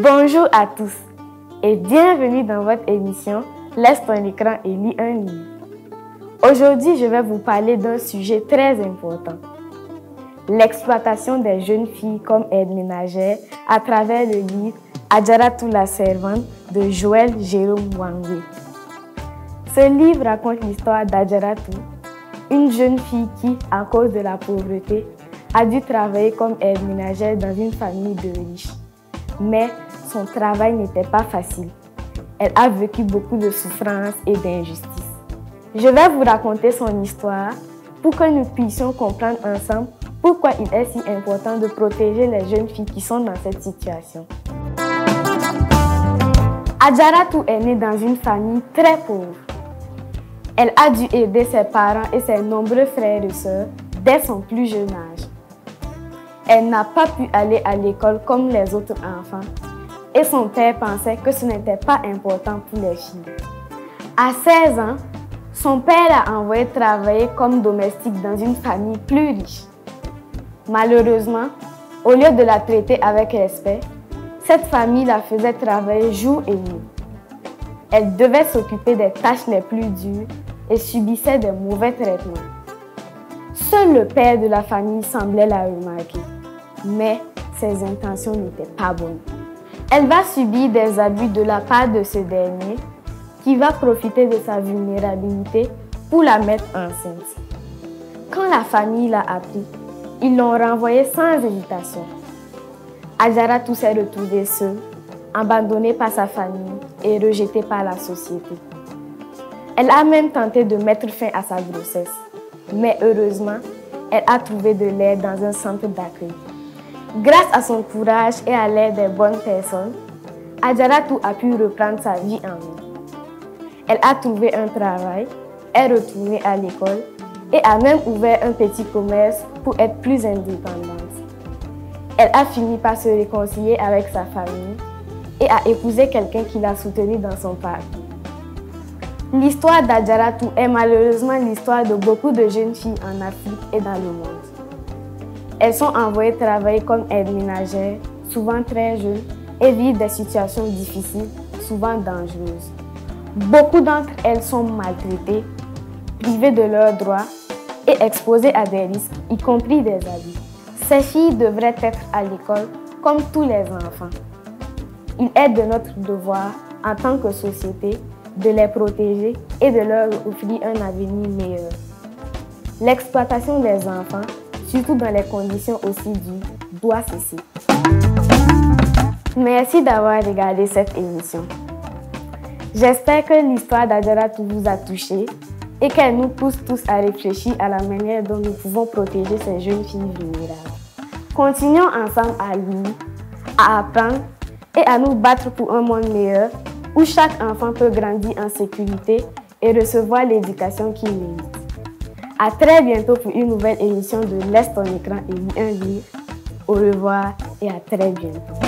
Bonjour à tous et bienvenue dans votre émission Laisse ton écran et lis un livre. Aujourd'hui, je vais vous parler d'un sujet très important. L'exploitation des jeunes filles comme aides ménagères à travers le livre Adjaratou la servante de Joël Jérôme Wangé. Ce livre raconte l'histoire d'Adjaratou, une jeune fille qui, à cause de la pauvreté, a dû travailler comme aide ménagère dans une famille de riches. Mais son travail n'était pas facile. Elle a vécu beaucoup de souffrances et d'injustices. Je vais vous raconter son histoire pour que nous puissions comprendre ensemble pourquoi il est si important de protéger les jeunes filles qui sont dans cette situation. Adjaratou est née dans une famille très pauvre. Elle a dû aider ses parents et ses nombreux frères et sœurs dès son plus jeune âge. Elle n'a pas pu aller à l'école comme les autres enfants et son père pensait que ce n'était pas important pour les filles. À 16 ans, son père l'a envoyée travailler comme domestique dans une famille plus riche. Malheureusement, au lieu de la traiter avec respect, cette famille la faisait travailler jour et nuit. Elle devait s'occuper des tâches les plus dures et subissait de mauvais traitements. Seul le père de la famille semblait la remarquer, mais ses intentions n'étaient pas bonnes. Elle va subir des abus de la part de ce dernier qui va profiter de sa vulnérabilité pour la mettre enceinte. Quand la famille l'a appris, ils l'ont renvoyée sans hésitation. Adjaratou s'est retrouvée seule, abandonnée par sa famille et rejetée par la société. Elle a même tenté de mettre fin à sa grossesse, mais heureusement, elle a trouvé de l'aide dans un centre d'accueil. Grâce à son courage et à l'aide des bonnes personnes, Adjaratou a pu reprendre sa vie en main. Elle a trouvé un travail, est retournée à l'école et a même ouvert un petit commerce pour être plus indépendante. Elle a fini par se réconcilier avec sa famille et a épousé quelqu'un qui l'a soutenue dans son parcours. L'histoire d'Adjaratou est malheureusement l'histoire de beaucoup de jeunes filles en Afrique et dans le monde. Elles sont envoyées travailler comme aides ménagères, souvent très jeunes, et vivent des situations difficiles, souvent dangereuses. Beaucoup d'entre elles sont maltraitées, privées de leurs droits et exposées à des risques, y compris des abus. Ces filles devraient être à l'école comme tous les enfants. Il est de notre devoir, en tant que société, de les protéger et de leur offrir un avenir meilleur. L'exploitation des enfants, surtout dans les conditions aussi dures, doit cesser. Merci d'avoir regardé cette émission. J'espère que l'histoire d'Adjaratou vous a touché et qu'elle nous pousse tous à réfléchir à la manière dont nous pouvons protéger ces jeunes filles vulnérables. Continuons ensemble à lire, à apprendre et à nous battre pour un monde meilleur où chaque enfant peut grandir en sécurité et recevoir l'éducation qu'il mérite. À très bientôt pour une nouvelle émission de Laisse ton écran et lis un livre. Au revoir et à très bientôt.